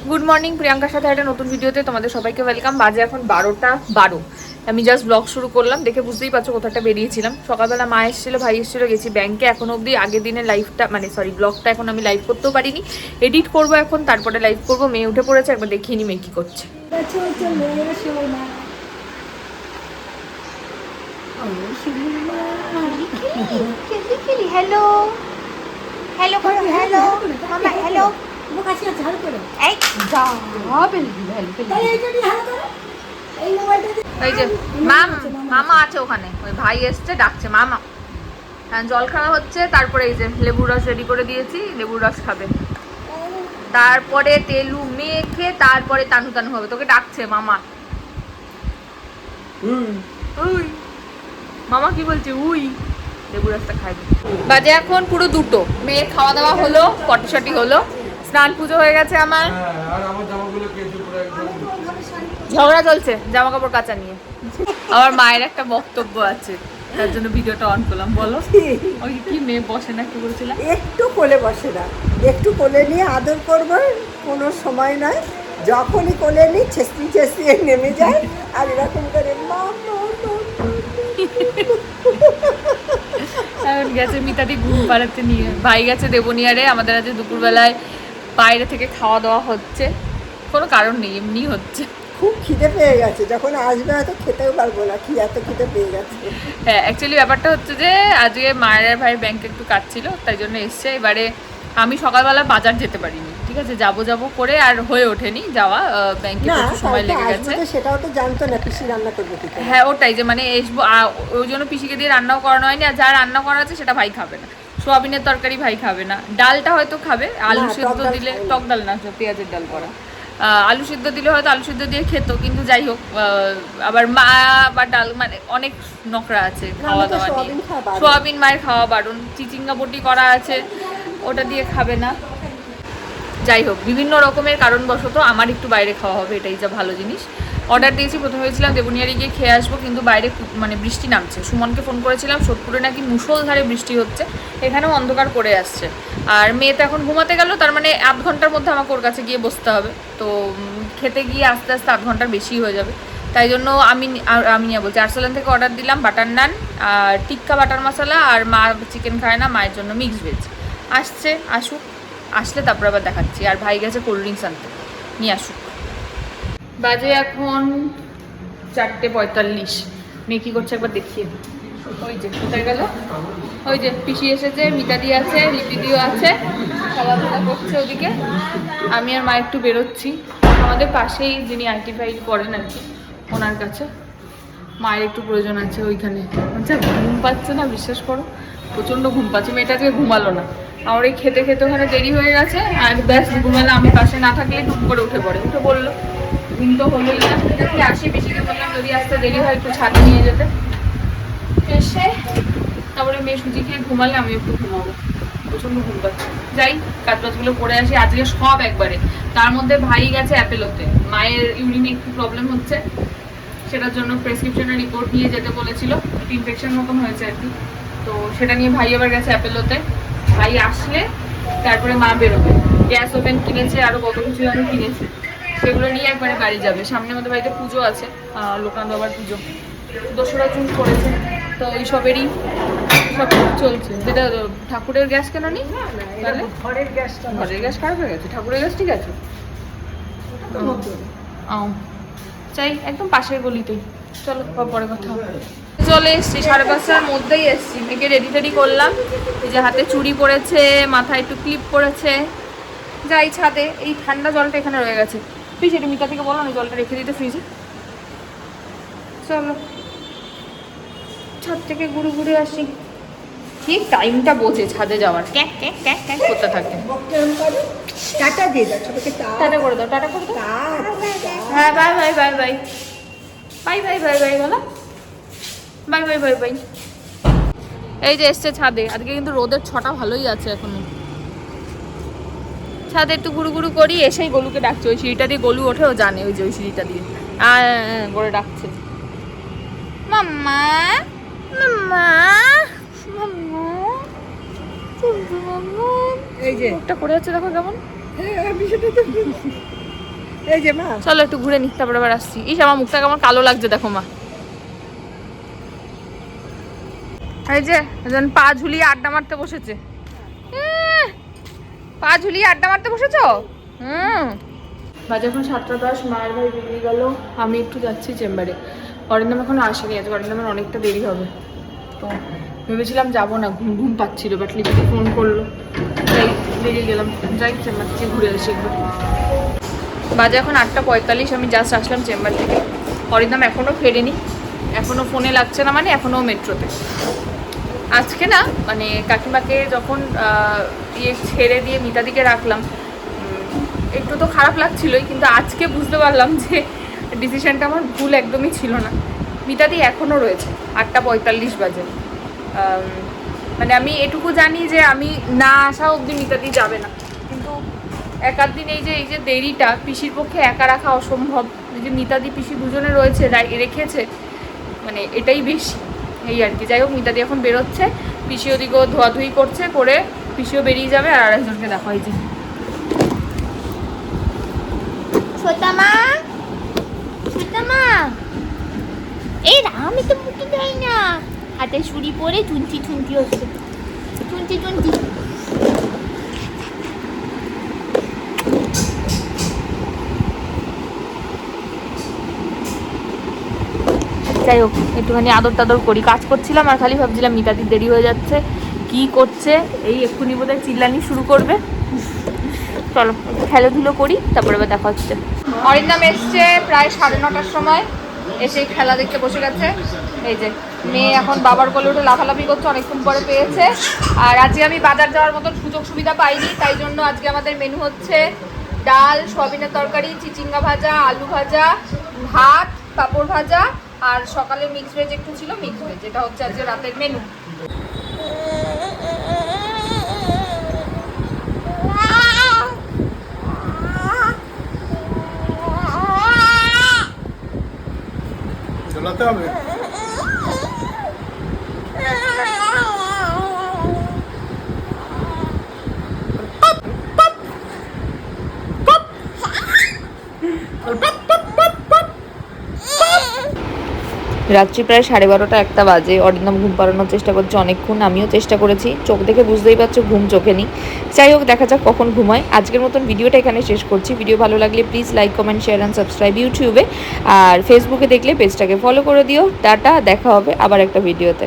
Good morning, প্রিয়াঙ্কার সাথে একটা নতুন ভিডিওতে তোমাদের সবাইকে ওয়েলকাম। বাজে এখন 12টা 12। আমি জাস্ট ব্লগ শুরু করলাম, দেখে বুঝতেই পারছো কোথাটা বেরিয়েছিলাম। সকালবেলা মা এসেছিল, ভাই এসেছিল, গেছি ব্যাংকে। এখনো অবধি আগের দিনের লাইভটা ব্লগটা এখন আমি লাইভ করতেও পারিনি। এডিট করবো এখন, তারপরে লাইভ করবো। মেয়ে উঠে পড়েছে, একবার দেখিয়ে নি মেয়ে কি করছে। হ্যালো হ্যালো করো, হ্যালো মামা, হ্যালো। এই যে মামা আছে ওখানে, ওই ভাই এসছে, ডাকছে মামা। হ্যাঁ, জল খাওয়া হচ্ছে। তারপরে এই যে লেবুর রস রেডি করে দিয়েছি, লেবুর রস খাবে। তারপরে তেলু মেখে তারপরে তানু তানু হবে। তোকে ডাকছে মামা। উই মামা কি বলছে? উই লেবুর রসটা খাইবে। বাজে এখন পুরো 2টো। মেয়ের খাওয়া দাওয়া হলো, পটিশটি হলো, স্নান পুজো হয়ে গেছে আমার। ঝগড়া চলছে জামা কাপড় কাচা নিয়ে। আমার মায়ের একটা বক্তব্য আছে, তার জন্য ভিডিওটা অন করলাম। বলো। ওই কি মেয়ে বসে না, কি বলছিলাম? একটু কোলে বসে না, একটু কোলে নিয়ে আদর করবো, কোনো সময় নয়। যখনই কোলে নিই চেঁচিয়ে নেমে যায় আর এরকম করে গেছে মিতাদি ঘুম পাড়াতে নিয়ে, ভাই গেছে দেবনিয়ারে। আমাদের আজ দুপুরবেলায় বাইরে থেকে খাওয়া দাওয়া হচ্ছে, কোনো কারণ নেই, এমনি হচ্ছে। খুব খিদে পেয়ে গেছে, যখন আসবে হয়তো খেতেও পারবো না, কি এত খিদে পেয়ে গেছে। হ্যাঁ, অ্যাকচুয়ালি ব্যাপারটা হচ্ছে যে আজকে মায়ের ভাই ব্যাংকে একটু কাজ ছিল, তাই জন্য এসছে। এবারে আমি সকালবেলা বাজার যেতে পারিনি, ঠিক আছে, যাবো করে আর হয়ে ওঠেনি যাওয়া। ব্যাংকে প্রচুর সময় লেগে গেছে। সেটাও তো জানতো না পিসি রান্না করবে কি করে। হ্যাঁ, ওটাই যে মানে আসবো, ওই জন্য পিসিকে দিয়ে রান্নাও করানো হয়নি। আর যা রান্না করা আছে সেটা ভাই খাবে না। সোয়াবিনের তরকারি ভাই খাবে না, ডালটা হয়তো খাবে, আলু সেদ্ধ দিলে, টক ডাল না, পেঁয়াজের ডাল করা, আলু সিদ্ধ দিলে হয়তো আলু সিদ্ধ দিয়ে খেত। কিন্তু যাই হোক, আবার মা বা ডাল মানে অনেক নকরা আছে খাওয়া দাওয়া নিয়ে। সোয়াবিন মায়ের খাওয়া বারণ, চিচিঙ্গা বটি করা আছে, ওটা দিয়ে খাবে না। যাই হোক, বিভিন্ন রকমের কারণবশত আমার একটু বাইরে খাওয়া হবে, এটাই যা ভালো জিনিস। অর্ডার দিয়েছি, প্রথমে হয়েছিলাম দেবনিয়ারি গিয়ে খেয়ে আসবো, কিন্তু বাইরে মানে বৃষ্টি নামছে। সুমনকে ফোন করেছিলাম, সোদপুরে নাকি মুষলধারে বৃষ্টি হচ্ছে, এখানেও অন্ধকার করে আসছে। আর মেয়ে তো এখন ঘুমাতে গেল, তার মানে আধ ঘন্টার মধ্যে আমাকে ওর কাছে গিয়ে বসতে হবে। তো খেতে গিয়ে আস্তে আস্তে আধ ঘন্টার বেশি হয়ে যাবে। তাই জন্য আমি বলছি আর্সেলান থেকে অর্ডার দিলাম বাটার নান আর টিক্কা বাটার মশলা। আর মা চিকেন খায় না, মায়ের জন্য মিক্সড ভেজ। আসুক, আসলে তারপর আবার দেখাচ্ছি। আর ভাই গেছে কোল্ড ড্রিঙ্কস আনতে, নিয়ে আসুক। বাজে এখন 4:45। মেয়ে কি করছে একবার দেখিয়ে। ওই যে কোথায় গেল, ওই যে পিসি এসেছে, মিতাদি আছে, লিপিদিও আছে, খেলাধুলা করছে ওদিকে। আমি আর মা একটু বেরোচ্ছি আমাদের পাশেই, যিনি আইটি ফাইল করেন আর কি, ওনার কাছে। মায়ের একটু প্রয়োজন আছে ওইখানে। আচ্ছা, ঘুম পাচ্ছে না, বিশ্বাস করো, প্রচণ্ড ঘুম পাচ্ছে। মেয়েটা আজকে ঘুমালো না। আমার এই খেতে ওখানে দেরি হয়ে গেছে, আর ব্যাস ঘুমালে আমি পাশে না থাকলে টুক করে উঠে বললো। ঘুম তো হলোই না। দেখি আসি, পিসিকে বললাম যদি আসতে দেরি হয় একটু ছাদে নিয়ে যেতে। এসে তারপরে মেয়ে সুজি খেয়ে ঘুমালে আমি একটু ঘুমাবো, প্রচণ্ড ঘুম পাচ্ছে। যাই, কাজবাজগুলো করে আসি আজকে সব একবারে। তার মধ্যে ভাই গেছে অ্যাপেলোতে, মায়ের ইউরিনে একটু প্রবলেম হচ্ছে, সেটার জন্য প্রেসক্রিপশনের রিপোর্ট নিয়ে যেতে বলেছিল, একটু ইনফেকশন মতন হয়েছে আর কি। তো সেটা নিয়ে ভাই আবার গেছে অ্যাপেলোতে। ভাই আসলে তারপরে মা বেরোবে। গ্যাস ওভেন কিনেছে, আরো কত কিছু আরো কিনেছে, সেগুলো নিয়ে একবারে বাড়ি যাবে। সামনে আমাদের বাড়িতে পুজো আছে, লোকনাথ বাবার পুজো, 2রা জুন করেছে। তো এইসবেরই সব চলছে। যেটা ঠাকুরের গ্যাস কেন নি, তাহলে ঘরের গ্যাস খারাপ হয়ে গেছে, ঠাকুরের গ্যাস ঠিক আছে। চাই একদম পাশের গলিতেই। চলো পরে কথা হবে। চলে এসছি, 5:30টার মধ্যেই এসছি। মেয়েকে রেডি টেডি করলাম, এই যে হাতে চুড়ি পরেছে, মাথায় একটু ক্লিপ পরেছে। যাই ছাদে, এই ঠান্ডা জলটা এখানে রয়ে গেছে। প্লিজ এটা মিতা থেকে বলো না জলটা রেখে দিতে ফ্রিজে। চলো ছাদ থেকে ঘুরে আসি। ঠিক টাইমটা বোঝে ছাদে যাওয়ার, ক্যাক ক্যাক ক্যাক ক্যাক করতে থাকে। টাটা দিয়ে দাও, ছোটকে টাটা করে দাও, টাটা করে দাও। হ্যাঁ, bye bye bye bye bye bye bye bye বলো, বাই বাই বাই বাই। এই যে এসছে ছাদে, আজকে কিন্তু রোদের ছটা ভালোই আছে এখনো। ছাদে একটু ঘুরু করি, এসেই গোলুকে ডাকছে। ওই সিঁড়িটা দিয়ে গোলু ওঠে, ও জানে ওই যে ওই সিঁড়িটা দিয়ে করে ডাকছে, মাম্মা মাম্মা মাম্মা। এই যে একটা করে যাচ্ছে, দেখো কেমন। এই যে মা, চলো একটু ঘুরে নি, তারপরে আবার আসছি। ইস, আমার মুখটা কেমন কালো লাগছে দেখো মা। এই যে একজন পা ঝুলিয়ে আড্ডা মারতে বসেছে। পা ঝুলিয়ে আড্ডা মারতে বসেছো? বাজে এখন 7:10, মায়ের ভাই বেরিয়ে গেল, আমি একটু যাচ্ছি চেম্বারে। অরিন্দম এখন আসেনি, আজকে অরিন্দমের অনেকটা দেরি হবে, তো ভেবেছিলাম যাবো না, ঘুম ঘুম পাচ্ছিল, বাট লিপিকে ফোন করলো, তাই বেরিয়ে গেলাম। যাই চেম্বার থেকে ঘুরে আসি একবার। বাজে এখন 8:45, আমি জাস্ট আসলাম চেম্বার থেকে। অরিন্দম এখনও ফেরেনি, এখনও ফোনে লাগছে না, মানে এখনও মেট্রোতে। আজকে না মানে কাকিমাকে যখন ছেড়ে দিয়ে মিতাদিকে রাখলাম, একটু তো খারাপ লাগছিলই, কিন্তু আজকে বুঝতে পারলাম যে ডিসিশনটা আমার ভুল একদমই ছিল না। মিতাদি এখনও রয়েছে, 8:45 বাজে। মানে আমি এটুকু জানি যে আমি না আসা অবধি মিতাদি যাবে না, কিন্তু এক আধ দিন এই যে দেরিটা পিসির পক্ষে একা রাখা অসম্ভব। এই যে মিতাদি পিসি দুজনে রয়েছে, রেখেছে, মানে এটাই বেশি, এই আর কি। যাই হোক, মিতাদি এখন বেরোচ্ছে, পিসি ওদিকেও ধোয়াধুয়ি করছে, করে পিসিও বেরিয়ে যাবে, আর আরেকজনকে দেখা হয়েছে। ছোটামা, ছোটামা, এই আমি তো মুখে দেয় না, হাতে ছুরি পরে টুনটি টুনটি হচ্ছে, টুনটি টুনটি। যাই হোক, একটুখানি আদর টাদর করি। কাজ করছিলাম আর খালি ভাবছিলাম মিতাদির দেরি হয়ে যাচ্ছে, কি করছে, এই এক্ষুনি বোধহয় চিল্লানি শুরু করবে। চলো খেলাধুলো করি, তারপরে আবার দেখা হচ্ছে। অরিন্দম এসছে প্রায় 9:30টার সময়, এসে খেলা দেখতে বসে গেছে। এই যে মেয়ে এখন বাবার কোলে উঠে লাফালাফি করছে, অনেকক্ষণ পরে পেয়েছে। আর আজকে আমি বাজার যাওয়ার মতন সুযোগ সুবিধা পাইনি, তাই জন্য আজকে আমাদের মেনু হচ্ছে ডাল, সয়াবিনের তরকারি, চিচিঙ্গা ভাজা, আলু ভাজা, ভাত, পাঁপড় ভাজা, আর সকালে মিক্স ভেজ একটু ছিল, মিক্স ভেজ। এটা হচ্ছে আজকে রাতের মেনু। চলাতে হবে। রাত্রি প্রায় 12:30 1টা বাজে। অরিন্দম ঘুম পাড়ানোর চেষ্টা করছে অনেকক্ষণ, আমিও চেষ্টা করেছি, চোখ দেখে বুঝতেই পারছো ঘুম চোখে নেই। যাই হোক, দেখা যাক কখন ঘুমায়। আজকের মতন ভিডিওটা এখানে শেষ করছি। ভিডিও ভালো লাগলে please like, comment, share and subscribe ইউটিউবে, আর ফেসবুকে দেখলে পেজটাকে ফলো করে দিও। টাটা, দেখা হবে আবার একটা ভিডিওতে।